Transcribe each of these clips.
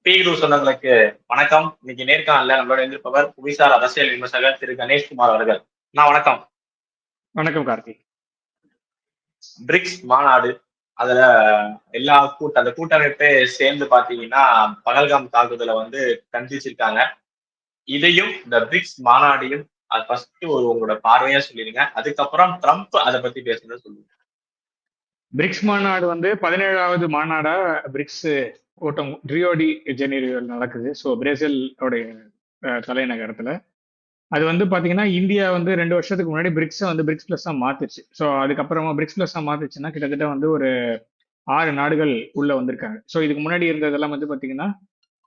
பீகுரு சொந்தங்களுக்கு வணக்கம். இன்னைக்கு நேர்காணல்ல நம்மளோட இருந்திருப்பவர் புவிசார் அரசியல் விமர்சகர் திரு கணேஷ்குமார் அவர்கள். வணக்கம். வணக்கம் கார்த்தி. பிரிக்ஸ் மாநாடு, அதுல எல்லா அந்த கூட்டமைப்பே சேர்ந்து பாத்தீங்கன்னா பகல்காம் தாக்குதலை கண்டிச்சிருக்காங்க. இதையும் இந்த பிரிக்ஸ் மாநாடையும் அது ஃபர்ஸ்ட் உங்களோட பார்வையா சொல்லிருங்க. அதுக்கப்புறம் ட்ரம்ப் அதை பத்தி பேசுறத சொல்லுங்க. பிரிக்ஸ் மாநாடு 17வது மாநாடா பிரிக்ஸ் கூட்டம் ரியோடி ஜெனீரோவில் நடக்குது. ஸோ பிரேசில் தலைநகரத்துல அது பாத்தீங்கன்னா இந்தியா 2 வருஷத்துக்கு முன்னாடி பிரிக்ஸை பிரிக்ஸ் பிளஸ் மாத்துச்சு. ஸோ அதுக்கப்புறமா பிரிக்ஸ் பிளஸ் மாத்துச்சுன்னா கிட்டத்தட்ட ஒரு 6 நாடுகள் உள்ள வந்திருக்காங்க. ஸோ இதுக்கு முன்னாடி இருந்ததெல்லாம் பாத்தீங்கன்னா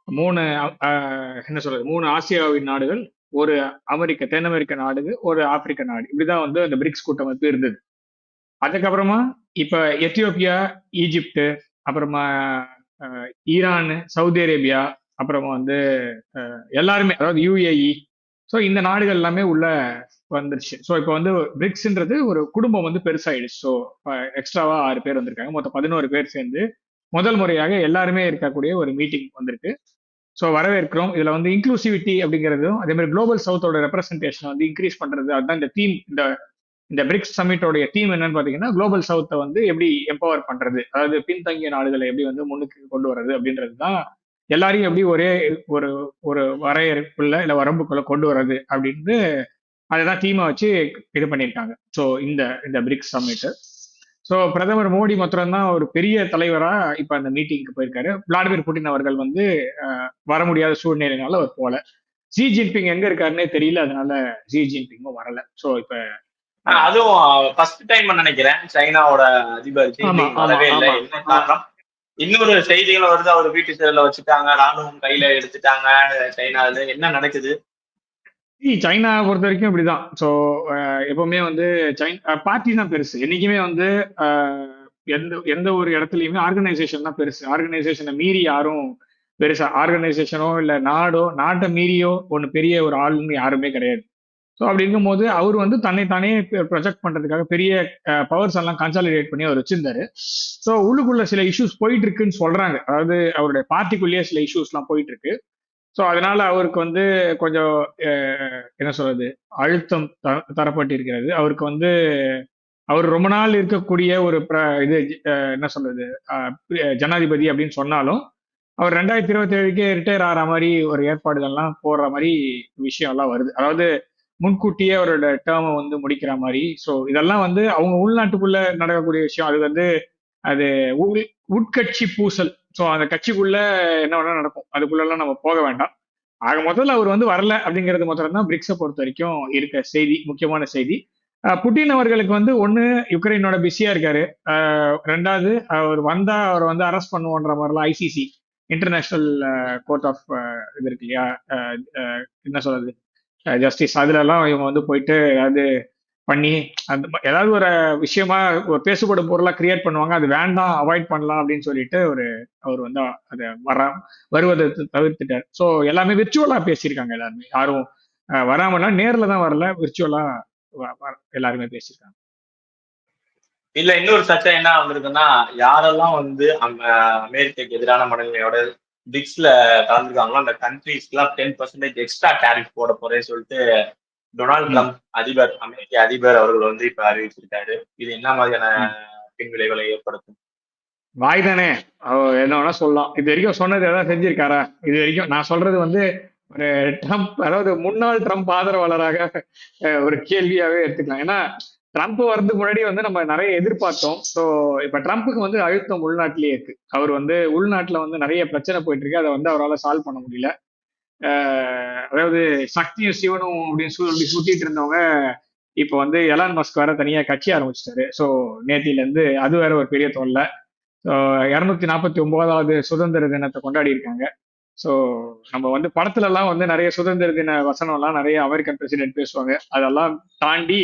3 ஆசியாவின் நாடுகள், ஒரு தென் அமெரிக்க நாடு, ஒரு ஆப்பிரிக்க நாடு, இப்படிதான் அந்த பிரிக்ஸ் கூட்டமைப்பு இருந்தது. அதுக்கப்புறமா இப்ப எத்தியோப்பியா, ஈஜிப்டு, அப்புறமா ஈரான், சவுதி அரேபியா, அப்புறமா எல்லாருமே, அதாவது யுஏஇ, ஸோ இந்த நாடுகள் எல்லாமே உள்ள வந்துருச்சு. ஸோ இப்போ பிரிக்ஸ்ன்றது ஒரு குடும்பம் பெருசாயிடுச்சு. ஸோ எக்ஸ்ட்ராவா 6 பேர் வந்திருக்காங்க. மொத்தம் 11 பேர் சேர்ந்து முதல் முறையாக எல்லாருமே இருக்கக்கூடிய ஒரு மீட்டிங் வந்திருக்கு. ஸோ வரவேற்கிறோம். இதுல இன்க்ளூசிவிட்டி அப்படிங்கிறதும் அதே மாதிரி குளோபல் சவுத்தோட ரெப்ரஸன்டேஷன் இன்க்ரீஸ் பண்றது, அதுதான் இந்த தீம். இந்த பிரிக்ஸ் சமிட்டோடைய தீம் என்னன்னு பாத்தீங்கன்னா, குளோபல் சவுத்தை எப்படி எம்பவர் பண்றது, அதாவது பின்தங்கிய நாடுகளை எப்படி முன்னுக்கு கொண்டு வர்றது அப்படின்றது தான். எல்லாரையும் எப்படி ஒரே ஒரு ஒரு வரையறுப்புள்ள இல்ல வரம்புக்குள்ள கொண்டு வர்றது அப்படின்னு அதுதான் தீமா வச்சு இது பண்ணியிருக்காங்க. ஸோ இந்த பிரிக்ஸ் சமிட். ஸோ பிரதமர் மோடி மாத்திரம் தான் ஒரு பெரிய தலைவரா இப்ப அந்த மீட்டிங்க்கு போயிருக்காரு. விளாடிமிர் புட்டின் அவர்கள் வர முடியாத சூழ்நிலைனால அவர் போல. ஜி ஜின்பிங் எங்க இருக்காருன்னே தெரியல, அதனால ஜி ஜின்பிங்கும் வரல. ஸோ இப்ப அதுவும் ஃபர்ஸ்ட் டைம் நினைக்கிறேன் சைனாவோட அதிபர் ஜின்பிங் வரவே இல்லை. என்ன காரணம்? இன்னொரு செய்திகள் வருது, அவர் வீட்டு சேரில் வச்சுட்டாங்க, ராணுவம் கையில எடுத்துட்டாங்க. சைனால என்ன நடக்குது? சைனா பொறுத்த வரைக்கும் இப்படிதான். ஸோ எப்பவுமே பார்ட்டி தான் பெருசு. என்னைக்குமே எந்த ஒரு இடத்துலயுமே ஆர்கனைசேஷன் தான் பெருசு. ஆர்கனைசேஷனை மீறி யாரும் பெருசா, ஆர்கனைசேஷனோ இல்ல நாட்டை மீறியோ ஒண்ணு பெரிய ஒரு ஆளுன்னு யாருமே கிடையாது. ஸோ அப்படி இருக்கும்போது அவர் தன்னைத்தானே ப்ரொஜெக்ட் பண்றதுக்காக பெரிய பவர்ஸ் எல்லாம் கன்சாலிடேட் பண்ணி அவர் வச்சிருந்தாரு. ஸோ உள்ளுக்குள்ள சில இஷ்யூஸ் போயிட்டு இருக்குன்னு சொல்றாங்க. அதாவது அவருடைய பார்ட்டிக்குள்ளேயே சில இஷ்யூஸ் எல்லாம் போயிட்டு இருக்கு. ஸோ அதனால அவருக்கு கொஞ்சம் என்ன சொல்றது, அழுத்தம் தரப்பட்டிருக்கிறது. அவருக்கு அவர் ரொம்ப நாள் இருக்கக்கூடிய ஒரு இது என்ன சொல்றது, ஜனாதிபதி அப்படின்னு சொன்னாலும் அவர் 2027க்கே ரிட்டையர் ஆகிற மாதிரி ஒரு ஏற்பாடுகள்லாம் போடுற மாதிரி விஷயம் எல்லாம் வருது. அதாவது முன்கூட்டியே அவரோட டேர்மை முடிக்கிற மாதிரி. ஸோ இதெல்லாம் அவங்க உள்நாட்டுக்குள்ள நடக்கக்கூடிய விஷயம். அது உட்கட்சி பூசல். ஸோ அந்த கட்சிக்குள்ள என்ன வேணா நடக்கும், அதுக்குள்ளெல்லாம் நம்ம போக வேண்டாம். ஆக முதல்ல அவர் வரல அப்படிங்கிறது மாத்திரம் தான் பிரிக்ஸை பொறுத்த வரைக்கும் இருக்க செய்தி, முக்கியமான செய்தி. புட்டின் அவர்களுக்கு ஒண்ணு யுக்ரைனோட பிஸியா இருக்காரு. ரெண்டாவது அவர் அவரை அரெஸ்ட் பண்ணுவோன்ற மாதிரிலாம் ஐசிசி, இன்டர்நேஷனல் கோர்ட் ஆஃப் இது இருக்கு இல்லையா, என்ன சொல்றது, ஜஸ்டிஸ், அதுல எல்லாம் இவங்க போயிட்டு அது பண்ணி அந்த ஏதாவது ஒரு விஷயமா ஒரு பேசுபடும் பொருளா கிரியேட் பண்ணுவாங்க. அது வேண்டாம், அவாய்ட் பண்ணலாம் அப்படின்னு சொல்லிட்டு அவர் அதை வருவதை தவிர்த்துட்டார். ஸோ எல்லாமே விர்ச்சுவலா பேசியிருக்காங்க. எல்லாருமே யாரும் வராமலாம், நேர்ல தான் வரல, விர்ச்சுவலா எல்லாருமே பேசியிருக்காங்க. இல்ல, இன்னொரு சர்ச்சை என்ன வந்திருக்குன்னா, யாரெல்லாம் அங்க அமெரிக்காக்கு எதிரான மனநிலையோட பிரிக்ஸ்ல கலந்துருக்காங்களோ அந்த கண்ட்ரிஸ்க்குலாம் 10% எக்ஸ்ட்ரா டேரிஃப் போட போறேன்னு சொல்லிட்டு டொனால்ட் ட்ரம்ப் அமெரிக்க அதிபர் அவர்கள் இப்ப அறிவிச்சிருக்காரு. இது என்ன மாதிரியான பின்விளைவுகளை ஏற்படுத்தும்? வாய் தானே, என்ன வேணா சொல்லலாம். இது வரைக்கும் சொன்னது எதாவது செஞ்சிருக்காரா? இது வரைக்கும் நான் சொல்றது ஒரு ட்ரம்ப், அதாவது முன்னாள் ட்ரம்ப் ஆதரவாளராக ஒரு கேள்வியாவே எடுத்துக்கலாம். ஏன்னா ட்ரம்ப் வரதுக்கு முன்னாடி நம்ம நிறைய எதிர்பார்த்தோம். ஸோ இப்ப ட்ரம்ப்புக்கு அழுத்தம் உள்நாட்டிலேயே இருக்கு. அவர் உள்நாட்டுல நிறைய பிரச்சனை போயிட்டு இருக்கு. அதை அவரால் சால்வ் பண்ண முடியல. அதாவது சக்தியும் சிவனும் அப்படின்னு சுத்திட்டு இருந்தவங்க இப்போ எலான் மஸ்க் வேற தனியா கட்சி ஆரம்பிச்சிட்டாரு. ஸோ நேத்தில இருந்து அது வேற ஒரு பெரிய தொல்லை. 249வது சுதந்திர தினத்தை கொண்டாடி இருக்காங்க. ஸோ நம்ம படத்துல எல்லாம் நிறைய சுதந்திர தின வசனம் எல்லாம் நிறைய அமெரிக்கன் பிரசிடென்ட் பேசுவாங்க. அதெல்லாம் தாண்டி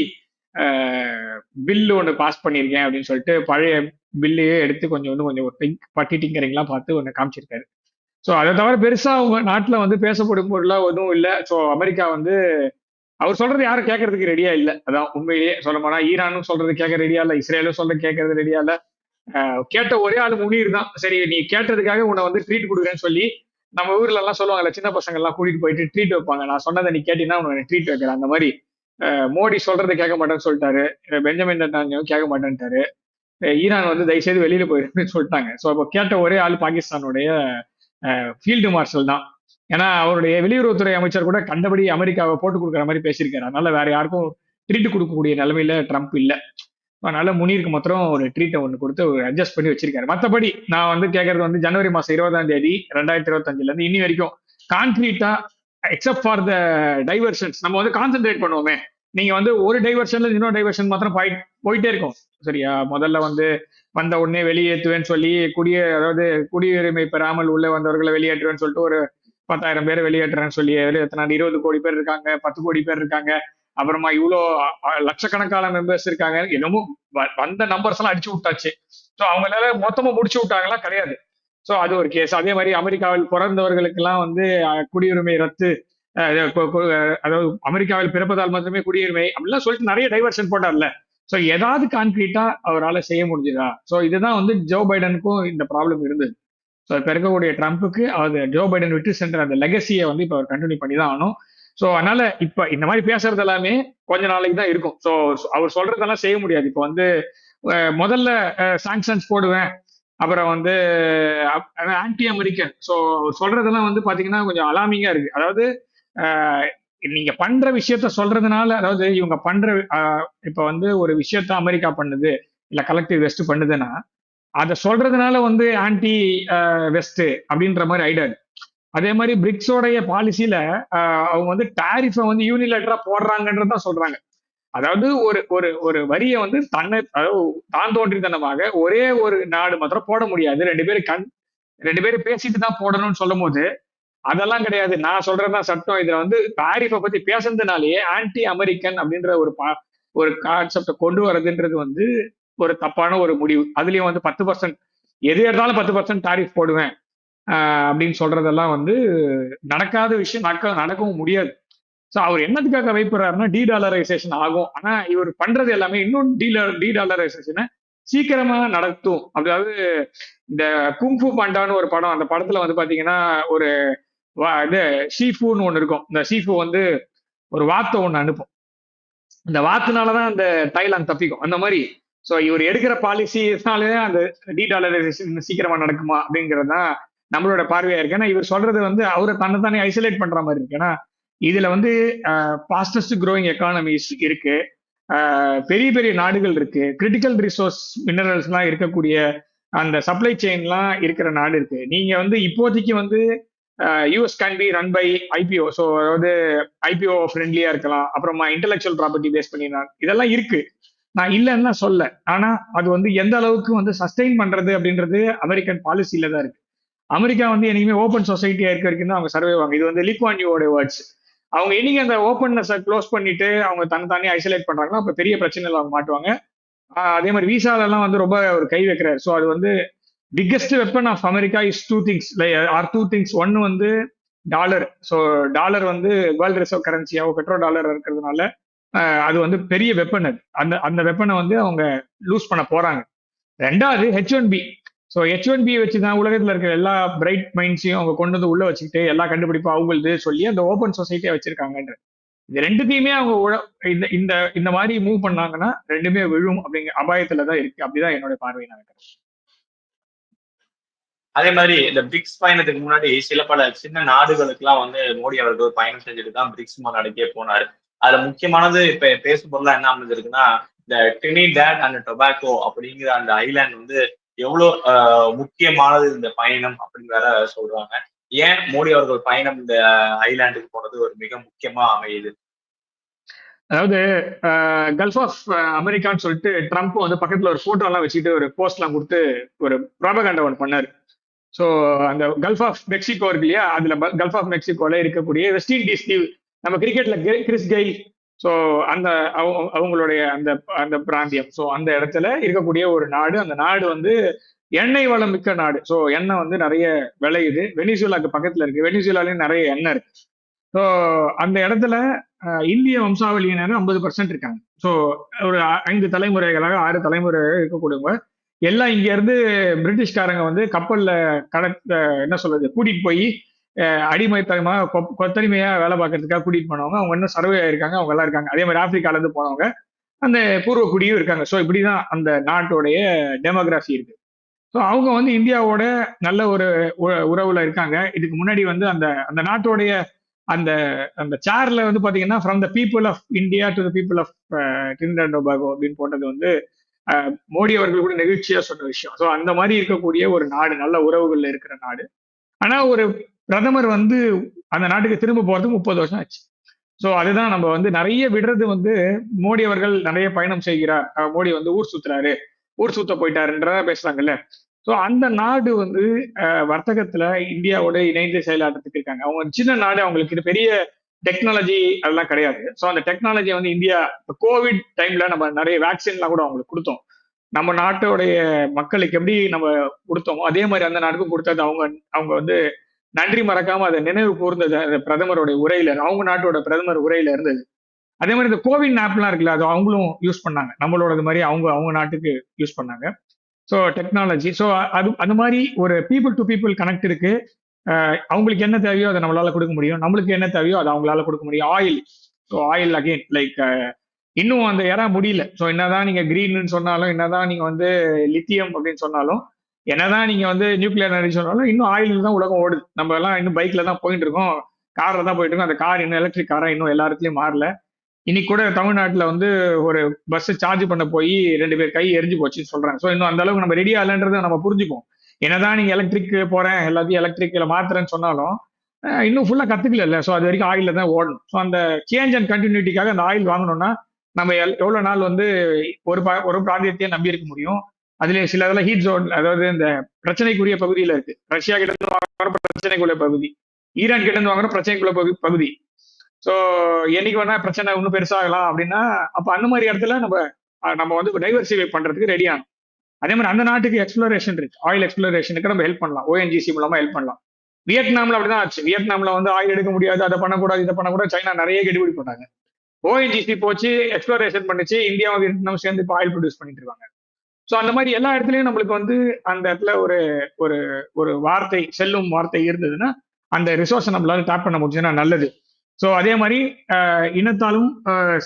பில்லு ஒன்று பாஸ் பண்ணியிருக்கேன் அப்படின்னு சொல்லிட்டு பழைய பில்லையே எடுத்து கொஞ்சம் ஒரு பட்டி டிங்கரிங்லாம் பார்த்து ஒன்று காமிச்சிருக்காரு. ஸோ அதை தவிர பெருசா அவங்க நாட்டில் பேசப்படும் பொருளாக எதுவும் இல்லை. ஸோ அமெரிக்கா அவர் சொல்றது யாரும் கேட்கறதுக்கு ரெடியா இல்லை. அதான் உண்மையிலேயே சொல்ல போனா, ஈரானும் சொல்றது கேட்க ரெடியா இல்லை, இஸ்ரேலும் சொல்றது கேட்கறது ரெடியா இல்லை. கேட்ட ஒரே ஆளு முனீர் தான். சரி, நீ கேட்டதுக்காக உன்னை ட்ரீட் கொடுக்குறேன்னு சொல்லி நம்ம ஊர்ல எல்லாம் சொல்லுவாங்கல்ல, சின்ன பசங்க எல்லாம் கூட்டிட்டு போயிட்டு ட்ரீட் வைப்பாங்க. நான் சொன்னதை நீ கேட்டீங்கன்னா உனக்கு ட்ரீட் வைக்கிறேன். அந்த மாதிரி மோடி சொல்றதை கேட்க மாட்டேன்னு சொல்லிட்டாரு. பெஞ்சமின் நெட்டன்யாஹூ கேட்க மாட்டேன்ட்டாரு. ஈரான் வந்து தயவு செய்து வெளியில போயிருன்னு சொல்லிட்டாங்க. ஸோ அப்போ கேட்ட ஒரே ஆள் பாகிஸ்தானுடைய ஃபீல்டு மார்ஷல் தான். ஏன்னா அவருடைய வெளியுறவுத்துறை அமைச்சர் கூட கண்டபடி அமெரிக்காவை போட்டு கொடுக்குற மாதிரி பேசியிருக்காரு. அதனால வேற யாருக்கும் ட்ரீட் கொடுக்கக்கூடிய நிலைமையில ட்ரம்ப் இல்ல. அதனால முனீருக்கு மாத்திரம் ஒரு ட்ரீட்டை ஒன்று கொடுத்து அட்ஜஸ்ட் பண்ணி வச்சிருக்காரு. மற்றபடி நான் வந்து கேட்கறது வந்து ஜனவரி மாசம் 20ஆம் தேதி 2025 இருந்து இன்னி வரைக்கும் கான்கிரீட்டா, எக்ஸப்ட் ஃபார் த டைவர்ஷன்ஸ், நம்ம வந்து கான்சென்ட்ரேட் பண்ணுவோமே. நீங்க வந்து ஒரு டைவர்ஷன்ல இன்னொரு டைவர்ஷன் மாத்திரம் போயிட்டே இருக்கும். சரியா? முதல்ல வந்து வந்த உடனே வெளியேற்றுவேன்னு சொல்லி அதாவது குடியுரிமை பெறாமல் உள்ள வந்தவர்களை வெளியேற்றுவேன்னு சொல்லிட்டு ஒரு 10,000 பேரை வெளியேற்றுறேன்னு சொல்லி எத்தனை 20 கோடி பேர் இருக்காங்க, 10 கோடி பேர் இருக்காங்க. அப்புறமா இவ்வளோ லட்சக்கணக்கான மெம்பர்ஸ் இருக்காங்க. என்னமோ வந்த நம்பர்ஸ் எல்லாம் அடிச்சு விட்டாச்சு. ஸோ அவங்களால மொத்தமா முடிச்சு விட்டாங்களா? கிடையாது. ஸோ அது ஒரு கேஸ். அதே மாதிரி அமெரிக்காவில் பிறந்தவர்களுக்கு எல்லாம் வந்து குடியுரிமை ரத்து, அதாவது அமெரிக்காவில் பிறப்பதால் மட்டுமே குடியுரிமை அப்படிலாம் சொல்லிட்டு நிறைய டைவர்ஷன் போட்டார்ல. ஸோ ஏதாவது கான்கிரீட்டா அவரால் செய்ய முடிஞ்சுதா? ஸோ இதுதான் வந்து ஜோ பைடனுக்கும் இந்த ப்ராப்ளம் இருந்தது. ஸோ இப்போ இருக்கக்கூடிய ட்ரம்ப்புக்கு அது ஜோ பைடன் விட்டு சென்ற அந்த லெகசியை வந்து இப்போ அவர் கண்டினியூ பண்ணி தான் ஆகணும். ஸோ அதனால இப்ப இந்த மாதிரி பேசுறது எல்லாமே கொஞ்ச நாளைக்கு தான் இருக்கும். ஸோ அவர் சொல்றதெல்லாம் செய்ய முடியாது. இப்போ வந்து முதல்ல சாங்ஷன்ஸ் போடுவேன், அப்புறம் வந்து ஆன்டி அமெரிக்கன். ஸோ சொல்றதெல்லாம் வந்து பாத்தீங்கன்னா கொஞ்சம் அலாமிங்கா இருக்கு. அதாவது நீங்க பண்ற விஷயத்த சொல்றதுனால, அதாவது இவங்க பண்ற இப்ப வந்து ஒரு விஷயத்த அமெரிக்கா பண்ணுது இல்ல கலெக்டிவ் வெஸ்ட் பண்ணுதுன்னா அதை சொல்றதுனால வந்து ஆன்டி வெஸ்ட் அப்படின்ற மாதிரி ஆயிடாது. அதே மாதிரி பிரிக்ஸோடைய பாலிசியில அவங்க வந்து டாரிஃபை வந்து யூனிலேட்டரா போடுறாங்கன்றதான் சொல்றாங்க. அதாவது ஒரு ஒரு ஒரு வரியை வந்து அதாவது தான் தோன்றித்தனமாக ஒரே ஒரு நாடு மாத்திரம் போட முடியாது. ரெண்டு பேரும் பேசிட்டு தான் போடணும்னு சொல்லும் போது அதெல்லாம் கிடையாது. நான் சொல்றதுதான் சட்டம். இதுல வந்து டாரிஃபை பத்தி பேசுறதுனாலேயே ஆன்டி அமெரிக்கன் அப்படின்ற ஒரு கான்செப்டை கொண்டு வர்றதுன்றது வந்து ஒரு தப்பான ஒரு முடிவு. அதுலயும் வந்து 10% எது எடுத்தாலும் 10% டாரிஃப் போடுவேன் அப்படின்னு சொல்றதெல்லாம் வந்து நடக்காத விஷயம். நடக்கவும் முடியாது. ஸோ அவர் என்னத்துக்காக வைப்புறாருன்னா டீடாலரைசேஷன் ஆகும். ஆனா இவர் பண்றது எல்லாமே இன்னும் டீடாலரைசேஷனை சீக்கிரமா நடத்தும். அதாவது இந்த குங்ஃபு பாண்டான்னு ஒரு படம், அந்த படத்துல வந்து பாத்தீங்கன்னா ஒரு இது ஷீஃபுன்னு ஒண்ணு இருக்கும். இந்த ஷீஃபு வந்து ஒரு வாத்தை ஒண்ணு அனுப்பும். இந்த வாக்குனாலதான் அந்த தைலாந்து தப்பிக்கும். அந்த மாதிரி ஸோ இவர் எடுக்கிற பாலிசினாலே அந்த டீடாலரைசேஷன் சீக்கிரமா நடக்குமா அப்படிங்கிறது தான் நம்மளோட பார்வையா இருக்கு. ஏன்னா இவர் சொல்றது வந்து அவரை தன்னைத்தானே ஐசோலேட் பண்ற மாதிரி இருக்கு. ஏன்னா இதுல வந்து ஃபாஸ்டஸ்ட் க்ரோயிங் எக்கானமிஸ் இருக்கு, பெரிய பெரிய நாடுகள் இருக்கு, கிரிட்டிக்கல் ரிசோர்ஸ் மினரல்ஸ் எல்லாம் இருக்கக்கூடிய அந்த சப்ளை செயின்லாம் இருக்கிற நாடு இருக்கு. நீங்க வந்து இப்போதைக்கு வந்து US can be run by IPO. So அதாவது ஐபிஓ ஃப்ரெண்ட்லியா இருக்கலாம், அப்புறமா இன்டெலெக்சுவல் ப்ராப்பர்ட்டி பேஸ் பண்ணி இதெல்லாம் இருக்கு. நான் இல்லைன்னா சொல்ல. ஆனா அது வந்து எந்த அளவுக்கு வந்து சஸ்டெயின் பண்றது அப்படின்றது அமெரிக்கன் பாலிசியில தான் இருக்கு. அமெரிக்கா வந்து என்னைக்குமே ஓப்பன் சொசைட்டியா இருக்க வரைக்கும் தான் அவங்க சர்வே ஆவாங்க. இது வந்து லிக்வான்யூவோட வேர்ட்ஸ். அவங்க என்னைக்கு அந்த ஓப்பன்னஸை க்ளோஸ் பண்ணிட்டு அவங்க தன்னை ஐசோலேட் பண்றாங்களோ அப்ப பெரிய பிரச்சனைகள் அவங்க மாட்டுவாங்க. அதே மாதிரி விசால எல்லாம் வந்து ரொம்ப ஒரு கை வைக்கிறாரு. ஸோ அது வந்து biggest weapon of America is two things. ஒன்னு வந்து டாலர். ஸோ டாலர் வந்து வேர்ல்டு ரிசர்வ் கரன்சியாவோ பெட்ரோ டாலர் இருக்கிறதுனால அது வந்து பெரிய வெப்பன். அது அந்த வெப்பனை வந்து அவங்க லூஸ் பண்ண போறாங்க. ரெண்டாவது H1B. ஸோ H1B வச்சுதான் உலகத்துல இருக்கிற எல்லா பிரைட் மைண்ட்ஸையும் அவங்க கொண்டு வந்து உள்ள வச்சுக்கிட்டு எல்லா கண்டுபிடிப்பும் அவங்களுக்கு சொல்லி அந்த ஓப்பன் சொசைட்டியா வச்சிருக்காங்கன்ற இது ரெண்டுத்தையுமே அவங்க இந்த இந்த இந்த மாதிரி மூவ் பண்ணாங்கன்னா ரெண்டுமே விழும் அப்படிங்கிற அபாயத்துலதான் இருக்கு. அப்படிதான் என்னோட பார்வை நினைக்கிறேன். அதே மாதிரி இந்த பிரிக்ஸ் பயணத்துக்கு முன்னாடி சில பல சின்ன நாடுகளுக்கு எல்லாம் வந்து மோடி அவர்கள் பயணம் செஞ்சுட்டு தான் பிரிக்ஸ் மாநாடுக்கே போனாரு. அதுல முக்கியமானது இப்ப பேசும் பொருளா என்ன அமைஞ்சிருக்குன்னா இந்த டிரினிடாட் அண்ட் டொபாக்கோ அப்படிங்கிற அந்த ஐலாண்ட் வந்து எவ்வளவு முக்கியமானது இந்த பயணம் அப்படிங்கிற சொல்றாங்க. ஏன் மோடி அவர்கள் பயணம் இந்த ஐலாண்டுக்கு போனது ஒரு மிக முக்கியமா அமையுது? அதாவது கல்ஃப் ஆஃப் அமெரிக்கான்னு சொல்லிட்டு ட்ரம்ப் வந்து பக்கத்துல ஒரு போட்டோ எல்லாம் வச்சுட்டு ஒரு போஸ்ட் எல்லாம் கொடுத்து ஒரு ப்ராபகண்டா ஒன்று பண்ணாரு. ஸோ அந்த கல்ஃப் ஆஃப் மெக்சிகோ இருக்கு இல்லையா, அதுல கல்ஃப் ஆஃப் மெக்சிகோல இருக்கக்கூடிய வெஸ்ட் இண்டீஸ் தீவு, நம்ம கிரிக்கெட்ல கிறிஸ் கெயில், ஸோ அந்த அவங்களுடைய அந்த அந்த பிராந்தியம், ஸோ அந்த இடத்துல இருக்கக்கூடிய ஒரு நாடு. அந்த நாடு வந்து எண்ணெய் வளம் மிக்க நாடு. ஸோ எண்ணெய் வந்து நிறைய விளையுது. வெனிசுலாக்கு பக்கத்துல இருக்கு. வெனிசுலாலையும் நிறைய எண்ணெய் இருக்கு. ஸோ அந்த இடத்துல இந்திய வம்சாவளியினர் 50% இருக்காங்க. ஸோ ஒரு 5 தலைமுறைகளாக 6 தலைமுறை இருக்கக்கூடியவங்க எல்லாம் இங்க இருந்து பிரிட்டிஷ்காரங்க வந்து கப்பல்ல என்ன சொல்றது கூட்டிட்டு போய் அடிமைத்தனமா கொத்தடிமையா வேலை பார்க்கறதுக்காக கூட்டிட்டு போனவங்க, அவங்க இன்னும் சர்வே ஆயிருக்காங்க, அவங்க எல்லாம் இருக்காங்க. அதே மாதிரி ஆப்பிரிக்கால இருந்து போனவங்க அந்த பூர்வ குடியும் இருக்காங்க. ஸோ இப்படிதான் அந்த நாட்டோடைய டெமோகிராஃபி இருக்கு. ஸோ அவங்க வந்து இந்தியாவோட நல்ல ஒரு உறவுல இருக்காங்க. இதுக்கு முன்னாடி வந்து அந்த அந்த நாட்டோடைய அந்த அந்த சேர்ல வந்து பாத்தீங்கன்னா from the people of India to the people of Trinidad and Tobago அப்படின்னு போட்டது வந்து மோடி அவர்கள் கூட நெகிழ்ச்சியா சொன்ன விஷயம். ஸோ அந்த மாதிரி இருக்கக்கூடிய ஒரு நாடு, நல்ல உறவுகள்ல இருக்கிற நாடு. ஆனா ஒரு பிரதமர் வந்து அந்த நாட்டுக்கு திரும்ப போறதுக்கு 30 வருஷம் ஆச்சு. ஸோ அதுதான் நம்ம வந்து நிறைய விடுறது வந்து மோடி அவர்கள் நிறைய பயணம் செய்கிறார், மோடி வந்து ஊர் சுத்துறாரு, ஊர் சுத்த போயிட்டாருன்றத பேசுறாங்கல்ல. ஸோ அந்த நாடு வந்து வர்த்தகத்துல இந்தியாவோட இணைந்து செயலாற்றத்துக்கு இருக்காங்க. அவங்க சின்ன நாடு, அவங்களுக்கு இது பெரிய டெக்னாலஜி அதெல்லாம் கிடையாது. ஸோ அந்த டெக்னாலஜியை வந்து இந்தியா கோவிட் டைம்ல நம்ம நிறைய வேக்சின்லாம் கூட அவங்களுக்கு கொடுத்தோம். நம்ம நாட்டோடைய மக்களுக்கு எப்படி நம்ம கொடுத்தோமோ அதே மாதிரி அந்த நாட்டுக்கும் கொடுத்தது அவங்க அவங்க வந்து நன்றி மறக்காம அதை நினைவு கூர்ந்தது அந்த பிரதமருடைய உரையில, அவங்க நாட்டோட பிரதமர் உரையில இருந்தது. அதே மாதிரி இந்த கோவின் ஆப்லாம் இருக்குல்ல, அது அவங்களும் யூஸ் பண்ணாங்க, நம்மளோட மாதிரி அவங்க அவங்க நாட்டுக்கு யூஸ் பண்ணாங்க. ஸோ டெக்னாலஜி, ஸோ அது அந்த மாதிரி ஒரு பீப்புள் டு பீப்புள் கனெக்ட் இருக்கு. அவங்களுக்கு என்ன தேவையோ அதை நம்மளால கொடுக்க முடியும், நம்மளுக்கு என்ன தேவையோ அதை அவங்களால கொடுக்க முடியும். Oil, so oil again like இன்னும் அந்த ஏறா முடியல. ஸோ என்னதான் நீங்க கிரீன்னு சொன்னாலும், என்னதான் நீங்க வந்து லித்தியம் அப்படின்னு சொன்னாலும், என்னதான் நீங்க வந்து நியூக்ளியர் எனர்ஜி சொன்னாலும், இன்னும் ஆயில் தான் உலகம் ஓடுது. நம்ம எல்லாம் இன்னும் பைக்ல தான் போயிட்டு இருக்கோம், கார்ல தான் போயிட்டு இருக்கோம். அந்த கார் இன்னும் எலக்ட்ரிக் காரா இன்னும் எல்லா இடத்துலயும் மாறல. இன்னைக்கு கூட தமிழ்நாட்டுல வந்து ஒரு பஸ் சார்ஜ் பண்ண போய் 2 பேர் கை எரிஞ்சு போச்சுன்னு சொல்றாங்க. ஸோ இன்னும் அந்த அளவுக்கு நம்ம ரெடியா இல்லைன்றதை நம்ம புரிஞ்சுப்போம். என்னதான் நீங்க எலக்ட்ரிக் போறேன், எல்லாத்தையும் எலக்ட்ரிக்ல மாத்துறேன்னு சொன்னாலும் இன்னும் ஃபுல்லா கத்துக்கல. ஸோ அது வரைக்கும் ஆயில தான் ஓடணும். ஸோ அந்த சேஞ்ச் அண்ட் கண்டினியூட்டிக்காக அந்த ஆயில் வாங்கணும்னா நம்ம எவ்வளவு நாள் வந்து ஒரு பிராந்தியத்தையே நம்பி இருக்க முடியும். அதுல சில இதெல்லாம் ஹீட் ஜோன், அதாவது இந்த பிரச்சனைக்குரிய பகுதியில இருக்கு. ரஷ்யா கிட்ட இருந்து வாங்குற பிரச்சனைக்குள்ள பகுதி, ஈரான் கிட்ட இருந்து வாங்குற பிரச்சனைக்குள்ள பகுதி. ஸோ என்னைக்கு வேணா பிரச்சனை இன்னும் பெருசாகலாம் அப்படின்னா, அப்ப அந்த மாதிரி இடத்துல நம்ம நம்ம வந்து டைவர்சிஃபை பண்றதுக்கு ரெடி ஆகும். அதே மாதிரி அந்த நாட்டுக்கு எக்ஸ்ப்ளோரேஷன் இருக்கு, ஆயில் எக்ஸ்ப்ளோரேஷனுக்கு நம்ம ஹெல்ப் பண்ணலாம், ஓஎன்ஜிசி மூலமா ஹெல்ப் பண்ணலாம். வியட்நாம்ல அப்படிதான் ஆச்சு. வியட்நாம்ல வந்து ஆயில் எடுக்க முடியாது, அதை பண்ணக்கூடாது, இதை பண்ணக்கூடாது, சைனா நிறைய கெடுபிடி போட்டாங்க. ஓஎன்ஜிசி போச்சு, எக்ஸ்ப்ளோரேஷன் பண்ணிச்சு, இந்தியாவும் வியட்நாம் சேர்ந்து இப்போ ஆயில் ப்ரொடியூஸ் பண்ணிட்டு இருக்காங்க. ஸோ அந்த மாதிரி எல்லா இடத்துலயும் நம்மளுக்கு வந்து அந்த இடத்துல ஒரு ஒரு ஒரு வார்த்தை, செல்லும் வார்த்தை இருந்ததுன்னா அந்த ரிசோர்ஸை நம்மளால டேப் பண்ண முடிஞ்சுன்னா நல்லது. ஸோ அதே மாதிரி இனத்தாலும்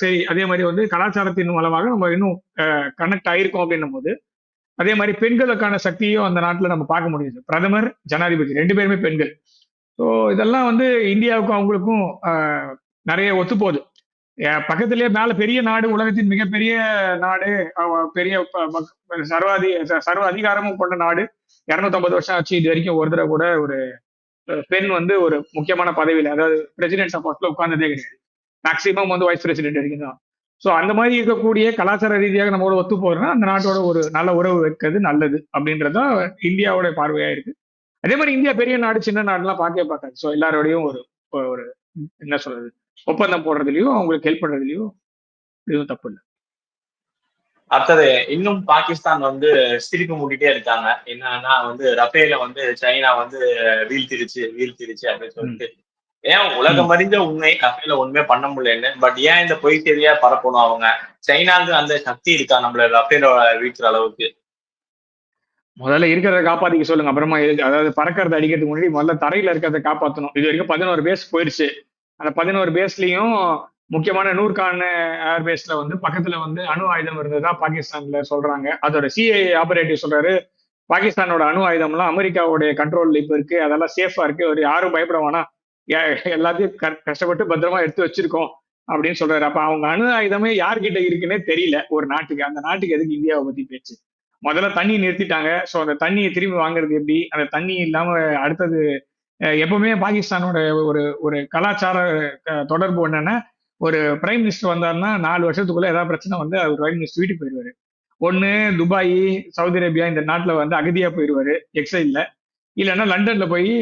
சரி, அதே மாதிரி வந்து கலாச்சாரத்தின் மூலமாக நம்ம இன்னும் கனெக்ட் ஆயிருக்கோம் அப்படின்னும் போது, அதே மாதிரி பெண்களுக்கான சக்தியும் அந்த நாட்டில் நம்ம பார்க்க முடியுது. பிரதமர், ஜனாதிபதி 2 பேருமே பெண்கள். ஸோ இதெல்லாம் வந்து இந்தியாவுக்கும் அவங்களுக்கும் நிறைய ஒத்து போகுது. பக்கத்திலேயே மேல பெரிய நாடு, உலகத்தின் மிகப்பெரிய நாடு, பெரிய சர்வ அதிகாரமும் கொண்ட நாடு, 250 வருஷம் ஆச்சு. இது வரைக்கும் ஒரு தடவை கூட ஒரு பெண் வந்து ஒரு முக்கியமான பதவியில, அதாவது பிரசிடென்ட் சப்போஸ்ட்ல உட்கார்ந்ததே கிடையாது. மேக்சிமம் வந்து வைஸ் பிரசிடென்ட் வரைக்கும் தான். ஸோ அந்த மாதிரி இருக்கக்கூடிய கலாச்சார ரீதியாக நம்மளோட ஒத்து போறதுன்னா அந்த நாட்டோட ஒரு நல்ல உறவு வைக்கிறது நல்லது அப்படின்றதான் இந்தியாவோட பார்வையா இருக்கு. அதே மாதிரி இந்தியா பெரிய நாடு, சின்ன நாடுலாம் பார்க்கவே பார்க்காது. ஸோ எல்லாரோடையும் ஒரு ஒரு என்ன சொல்றது, ஒப்பந்தம் போடுறதுலயும் அவங்களுக்கு ஹெல்ப் பண்றதுலயும் எதுவும் தப்பு இல்லை. அடுத்தது இன்னும் பாகிஸ்தான் வந்து சிரிப்பு மூட்டிட்டே இருக்காங்க. என்னன்னா வந்து ரஃபேல வந்து சைனா வந்து வீழ்த்திருச்சு அப்படின்னு சொல்லிட்டு. ஏன் உலகம் அறிஞ்ச உண்மை, ரஃபேல ஒண்ணுமே பண்ண முடியலன்னு. பட் ஏன் இந்த பொய் செய்தியா பரப்பணும் அவங்க? சைனாவுக்கு அந்த சக்தி இருக்கா நம்மள ரஃபேல வீழ்த்துற அளவுக்கு? முதல்ல இருக்கிறத காப்பாத்திக்க சொல்லுங்க, அப்புறமா அதாவது பறக்கிறத அடிக்கிறதுக்கு முன்னாடி முதல்ல தரையில இருக்கிறத காப்பாற்றணும். இது வரைக்கும் 11 பேஸ் போயிருச்சு. அந்த 11 பேஸ்லயும் முக்கியமான நூர்கான் ஏர்பேஸ்ல வந்து பக்கத்துல வந்து அணு ஆயுதம் இருந்ததா பாகிஸ்தான்ல சொல்றாங்க. அதோட சிஐஏ ஆபரேட்டிவ் சொல்றாரு, பாகிஸ்தானோட அணு ஆயுதம்லாம் அமெரிக்காவுடைய கண்ட்ரோல்ல இப்ப இருக்கு, அதெல்லாம் சேஃபா இருக்கு, ஒரு யாரும் பயப்பட வேணாம், எல்லாத்தையும் கஷ்டப்பட்டு பத்திரமா எடுத்து வச்சிருக்கோம் அப்படின்னு சொல்றாரு. அப்ப அவங்க அணு ஆயுதமே யார்கிட்ட இருக்குன்னே தெரியல ஒரு நாட்டுக்கு. அந்த நாட்டுக்கு எதுக்கு இந்தியாவை பத்தி பேச்சு? முதல்ல தண்ணி நிறுத்திட்டாங்க. ஸோ அந்த தண்ணியை திரும்பி வாங்குறது எப்படி? அந்த தண்ணி இல்லாம அடுத்தது எப்பவுமே பாகிஸ்தானோட ஒரு ஒரு கலாச்சார தொடர்பு என்னன்னா, ஒரு பிரைம் மினிஸ்டர் வந்தாருன்னா 4 வருஷத்துக்குள்ள ஏதாவது பிரச்சனை வந்து அவர் பிரைம் மினிஸ்டர் வீட்டுக்கு போயிடுவாரு. ஒண்ணு துபாய், சவுதி அரேபியா இந்த நாட்டுல வந்து அகதியா போயிடுவாரு எக்ஸைல்ல, இல்லைன்னா லண்டன்ல போய்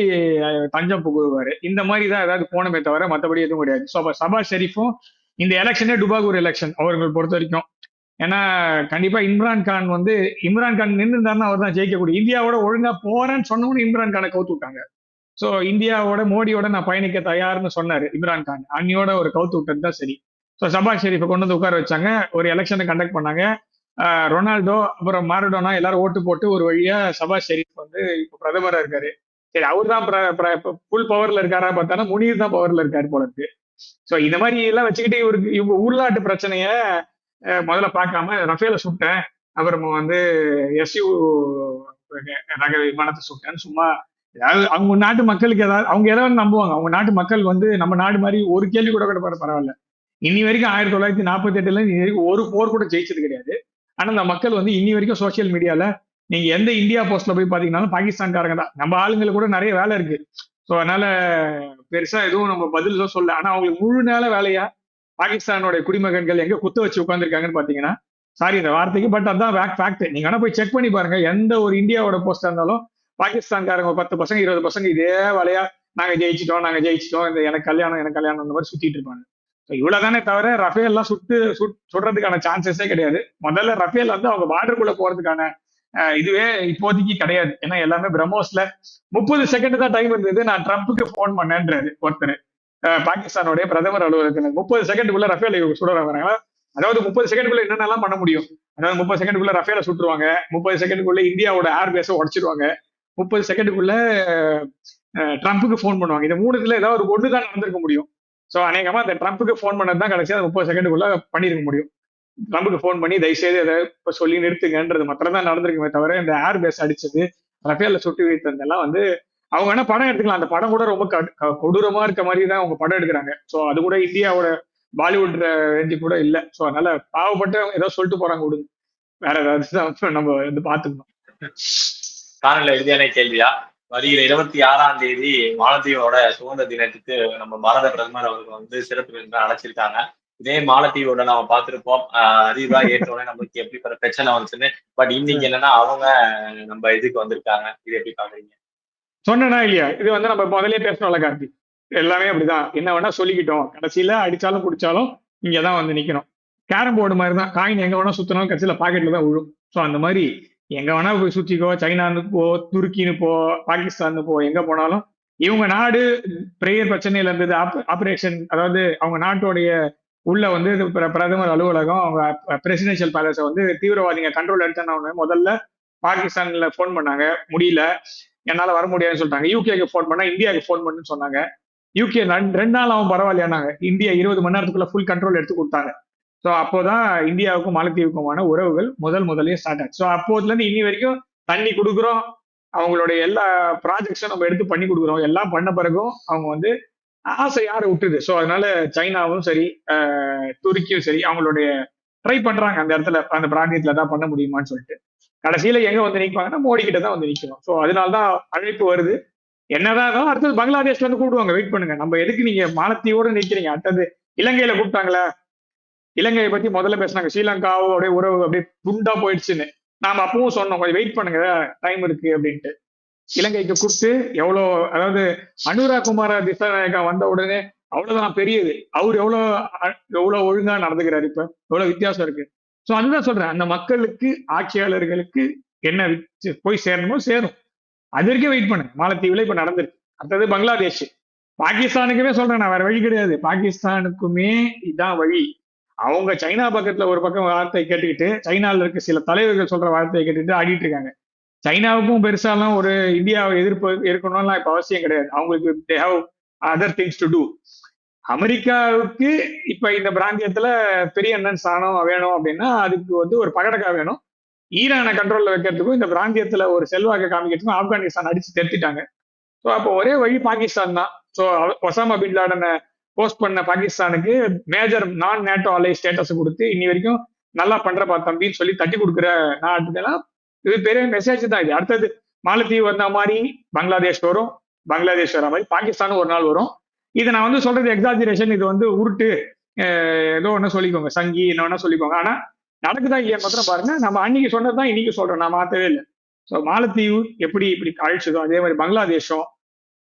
தஞ்சம் புகுவாரு. இந்த மாதிரி தான் ஏதாவது போனமே தவிர மற்றபடி எதுவும் கிடையாது. ஸோ அப்ப சபாஸ் ஷெரீஃபும் இந்த எலெக்ஷனே டுபாகூர் எலெக்ஷன் அவர்கள் பொறுத்த வரைக்கும். ஏன்னா கண்டிப்பா இம்ரான் கான் நின்று இருந்தாருன்னா அவர் தான் ஜெயிக்கக்கூடிய. இந்தியாவோட ஒழுங்கா போறேன்னு சொன்னவனு இம்ரான் கானை கவுத்து விட்டாங்க. சோ இந்தியாவோட மோடியோட நான் பயணிக்க தயார்னு சொன்னாரு இம்ரான் கான், அன்னியோட ஒரு கவுத்து விட்டது தான் சரி. ஸோ சபாஸ் ஷெரீஃபை கொண்டு வந்து உட்கார வச்சாங்க, ஒரு எலெக்ஷனை கண்டக்ட் பண்ணாங்க. ரொனால்டோ அப்புறம் மாரடோனா எல்லாரும் ஓட்டு போட்டு ஒரு வழியா சபாஸ் ஷெரீப் வந்து இப்போ பிரதமரா இருக்காரு. சரி அவர் தான் ஃபுல் பவர்ல இருக்காரா பார்த்தானா முனீர் தான் பவர்ல இருக்காரு போல இருக்கு. சோ இந்த மாதிரி எல்லாம் வச்சுக்கிட்டு இவங்க உள்நாட்டு பிரச்சனைய முதல்ல பார்க்காம ரஃபேல சுட்டேன், அப்புறமா வந்து எஸ்யூ ரக விமானத்தை சுட்டேன்னு சும்மா ஏதாவது அவங்க நாட்டு மக்களுக்கு ஏதாவது அவங்க ஏதாவது நம்புவாங்க. அவங்க நாட்டு மக்கள் வந்து நம்ம நாடு மாதிரி ஒரு கேள்வி கூட கூட பரவாயில்ல. இன்னி வரைக்கும் 1948ல இன்னி வரைக்கும் ஒரு போர் கூட ஜெயிச்சது கிடையாது. ஆனா இந்த மக்கள் வந்து இன்னி வரைக்கும் சோசியல் மீடியால நீங்க எந்த இந்தியா போஸ்ட்ல போய் பாத்தீங்கன்னாலும் பாகிஸ்தான்காரங்க தான். நம்ம ஆளுங்களுக்கு கூட நிறைய வேலை இருக்கு. சோ அதனால பெருசா எதுவும் நம்ம பதில் தான் சொல்ல. ஆனா அவங்களுக்கு முழு நேர வேலையா பாகிஸ்தானுடைய குடிமகன்கள் எங்க குத்த வச்சு உட்கார்ந்துருக்காங்கன்னு பாத்தீங்கன்னா, சாரி இந்த வார்த்தைக்கு, பட் அதான் ஃபேக்ட். நீங்க வேணா போய் செக் பண்ணி பாருங்க. எந்த ஒரு இந்தியாவோட போஸ்டா இருந்தாலும் பாகிஸ்தான்காரங்க 10 பசங்க 20 பசங்க இதே வேலையா நாங்க ஜெயிச்சிட்டோம் இந்த எனக்கு கல்யாணம் அந்த மாதிரி சுத்திட்டு இருப்பாங்க. இவ்வளவுதானே தவிர ரஃபேல் எல்லாம் சுடுறதுக்கான சான்சஸே கிடையாது. முதல்ல ரஃபேல் வந்து அவங்க பார்டருக்குள்ள போறதுக்கான இதுவே இப்போதைக்கு கிடையாது. ஏன்னா எல்லாமே பிரம்மோஸ்ல 30 செகண்ட் தான் டைம் இருந்தது. நான் ட்ரம்ப்புக்கு போன் பண்ணேன்றாரு ஒருத்தர், பாகிஸ்தானுடைய பிரதமர் அலுவலகத்தில் 30 செகண்டுக்குள்ள ரஃபேல் சுட வராங்க. அதாவது 30 செகண்டுக்குள்ள என்னென்னலாம் பண்ண முடியும். அதாவது 30 செகண்டுக்குள்ள ரஃபேல சுட்டுருவாங்க, 30 செகண்டுக்குள்ள இந்தியாவோட ஏர் பேஸை உடச்சிருவாங்க, 30 செகண்டுக்குள்ள ட்ரம்ப்புக்கு போன் பண்ணுவாங்க. இந்த மூணுத்துல ஏதாவது ஒரு ஒன்று தான் நடந்திருக்க முடியும். சோ அநேகமா அந்த ட்ரம்ப்புக்கு போன் பண்ணது தான் கடைசியா 30 செகண்டுக்குள்ள பண்ணிருக்க முடியும். ட்ரம்ப்புக்கு போன் பண்ணி தயவுசெய்து அதை இப்ப சொல்லி நிறுத்துங்கன்றது மாத்திரம் தான் நடந்திருக்குமே தவிர இந்த ஏர் பேஸ் அடிச்சது ரஃபேல சுட்டு வைத்ததெல்லாம் வந்து அவங்க வேணா படம் எடுத்துக்கலாம். அந்த படம் கூட ரொம்ப கொடூரமா இருக்க மாதிரி தான் அவங்க படம் எடுக்கிறாங்க. சோ அது கூட இந்தியாவோட பாலிவுட் ரேஞ்சு கூட இல்ல. சோ அதனால பாவப்பட்டு ஏதோ சொல்லிட்டு போறாங்க, விடுங்க. வேற ஏதாவது நம்ம வந்து பாத்துக்கணும். காணல எழுதியான கேள்வியா, வருகிற 26ஆம் தேதி மாலத்தீவோட சுதந்திர தினத்துக்கு நம்ம பாரத பிரதமர் அவர்கள் வந்து சிறப்பு விருந்தினர் அழைச்சிருக்காங்க. இதே மாலத்தீவோட நம்ம பார்த்திருப்போம், அறிவா ஏற்றோட நம்மளுக்கு எப்படி பிரச்சனை வந்துச்சுன்னு. பட் இன்னைக்கு என்னன்னா அவங்க நம்ம இதுக்கு வந்திருக்காங்க. இது எப்படி பாக்குறீங்க? சொன்னா இல்லையா, இது வந்து நம்ம முதலே பேசணும்ல கார்த்தி, எல்லாமே அப்படிதான். என்ன வேணா சொல்லிக்கிட்டோம், கடைசியில அடிச்சாலும் குடிச்சாலும் இங்கதான் வந்து நிக்கணும். கேரம் போர்டு மாதிரி தான், காயின் எங்க வேணா சுத்தினாலும் கடைசியில பாக்கெட்ல தான் விழும். ஸோ அந்த மாதிரி எங்க வேணா போய் சுத்திக்கோ, சைனான்னு போ, துருக்கின்னு போ, பாகிஸ்தான் போ, எங்க போனாலும் இவங்க நாடு பிரேயர் பிரச்சனையில இருந்தது. ஆபரேஷன், அதாவது அவங்க நாட்டுடைய உள்ள வந்து பிரதமர் அலுவலகம், அவங்க பிரசிடென்சியல் பேலஸை வந்து தீவிரவாதிங்க கண்ட்ரோல் எடுத்தான முதல்ல பாகிஸ்தான்ல போன் பண்ணாங்க, முடியல, என்னால வர முடியாதுன்னு சொல்லிட்டாங்க. யூகேக்கு போன் பண்ணா இந்தியாவுக்கு போன் பண்ணுன்னு சொன்னாங்க. யூகே 2 நாள் அவன் பரவாயில்லையானாங்க. இந்தியா 20 மணி நேரத்துக்குள்ள ஃபுல் கண்ட்ரோல் எடுத்து கொடுத்தாங்க. ஸோ அப்போதான் இந்தியாவுக்கும் மாலத்தீவுக்குமான உறவுகள் முதலே ஸ்டார்ட் ஆச்சு. ஸோ அப்போதுல இருந்து இன்னி வரைக்கும் தண்ணி கொடுக்குறோம், அவங்களுடைய எல்லா ப்ராஜெக்ட்ஸும் நம்ம எடுத்து பண்ணி கொடுக்குறோம். எல்லாம் பண்ண பிறகும் அவங்க வந்து ஆசை யாரை விட்டுது. ஸோ அதனால சைனாவும் சரி, துருக்கியும் சரி, அவங்களுடைய ட்ரை பண்றாங்க அந்த இடத்துல, அந்த பிராந்தியத்துல தான் பண்ண முடியுமான்னு சொல்லிட்டு. கடைசியில எங்க வந்து நிற்பாங்கன்னா மோடி கிட்ட தான் வந்து நிற்கணும். ஸோ அதனாலதான் அழைப்பு வருது. என்னதான் அடுத்தது பங்களாதேஷ்ல இருந்து கூப்பிடுவாங்க, வெயிட் பண்ணுங்க. நம்ம எதுக்கு நீங்க மாலத்தீவோட நிற்கிறீங்க? அடுத்தது இலங்கையில கூப்பிட்டாங்களா, இலங்கையை பத்தி முதல்ல பேசினாங்க, ஸ்ரீலங்காவோட உறவு அப்படியே துண்டா போயிடுச்சுன்னு. நாம அப்பவும் சொன்னோம் கொஞ்சம் வெயிட் பண்ணுங்க, டைம் இருக்கு அப்படின்ட்டு. இலங்கைக்கு கூப்பிட்டு எவ்வளவு, அதாவது அனுராக் குமார திசாநாயக்கா வந்த உடனே அவ்வளவுதான் பெரியது. அவர் எவ்வளவு ஒழுங்கா நடந்துக்கிறாரு, இப்ப எவ்வளவு வித்தியாசம் இருக்கு. சோ அதுதான் சொல்றேன், அந்த மக்களுக்கு ஆட்சியாளர்களுக்கு என்ன போய் சேரணுமோ சேரும். அது வரைக்கும் வெயிட் பண்ணுங்க. மாலத்தீவுல இப்ப நடந்திருக்கு. அடுத்தது பங்களாதேஷ், பாகிஸ்தானுக்குமே சொல்றேன் நான், வேற வழி கிடையாது. பாகிஸ்தானுக்குமே இதான் வழி. அவங்க சைனா பக்கத்துல ஒரு பக்கம் வார்த்தையை கேட்டுக்கிட்டு, சைனால இருக்க சில தலைவர்கள் சொல்ற வார்த்தையை கேட்டுட்டு ஆடிட்டு இருக்காங்க. சைனாவுக்கும் பெருசாலாம் ஒரு இந்தியாவை எதிர்ப்பு இருக்கணும்லாம் இப்ப அவசியம் கிடையாது. அவங்களுக்கு they have other things to do. அமெரிக்காவுக்கு இப்ப இந்த பிராந்தியத்துல பெரிய அண்ணன் ஸ்தானம் வேணும் அப்படின்னா அதுக்கு வந்து ஒரு பகடக்கா வேணும். ஈரானை கண்ட்ரோல்ல வைக்கிறதுக்கும் இந்த பிராந்தியத்துல ஒரு செல்வாக்கை காமிக்கிறதுக்கும் ஆப்கானிஸ்தான் அடிச்சு தெரிஞ்சிட்டாங்க. ஸோ அப்போ ஒரே வழி பாகிஸ்தான் தான். ஸோ ஒசாமா பின் லாடனை போஸ்ட் பண்ண பாகிஸ்தானுக்கு மேஜர் நான் நேட்டோ அலை ஸ்டேட்டஸ் கொடுத்து இன்னி வரைக்கும் நல்லா பண்றப்பா தம்பின்னு சொல்லி தட்டி கொடுக்குற நாட்டுக்கெல்லாம் இது பெரிய மெசேஜ் தான் இது. அடுத்தது மாலத்தீவு வந்த மாதிரி பங்களாதேஷ் வரும், பங்களாதேஷ் வர மாதிரி பாகிஸ்தானும் ஒரு நாள் வரும். இதை நான் வந்து சொல்றது எக்ஸாஜரேஷன், இது வந்து உருட்டு, ஏதோ ஒன்று சொல்லிக்கோங்க, சங்கி என்ன வேணா சொல்லிக்கோங்க. ஆனா நடக்குதா இல்லையா மாத்திரம் பாருங்க. நம்ம அன்னைக்கு சொன்னதுதான் இன்னைக்கு சொல்றோம், நான் மாத்தவே இல்லை. ஸோ மாலத்தீவு எப்படி இப்படி அழிச்சதோ அதே மாதிரி பங்களாதேஷம்,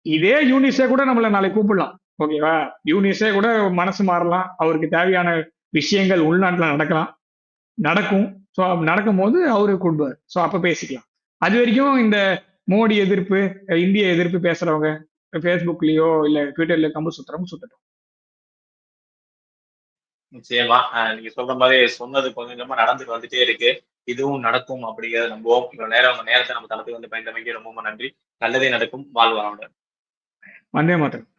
இதே யூனிஸே கூட நம்மள நாளைக்கு கூப்பிடலாம், ஓகேவா? யூனிஸே கூட மனசு மாறலாம், அவருக்கு தேவையான விஷயங்கள் உள்நாட்டுல நடக்கும். ஸோ நடக்கும் போது அவரு கூப்பிடுவார். ஸோ அப்ப பேசிக்கலாம். அது வரைக்கும் இந்த மோடி எதிர்ப்பு, இந்திய எதிர்ப்பு பேசுறவங்க ஃபேஸ்புக்லயோ இல்ல ட்விட்டர்லயோ கம்பு சுத்துறவங்க சுத்தட்டும். நிச்சயமா நீங்க சொல்ற மாதிரி சொன்னது கொஞ்சம் கொஞ்சமா நடந்துட்டு வந்துட்டே இருக்கு. இதுவும் நடக்கும் அப்படிங்கிறத நம்புவோம். இவ்வளவு நேரம் உங்க நேரத்தை நம்ம தளத்துக்கு வந்து பயந்தமைக்கு ரொம்ப ரொம்ப நன்றி. நல்லதே நடக்கும். வாழ்க வளமுடன். வந்தே மாதரம்.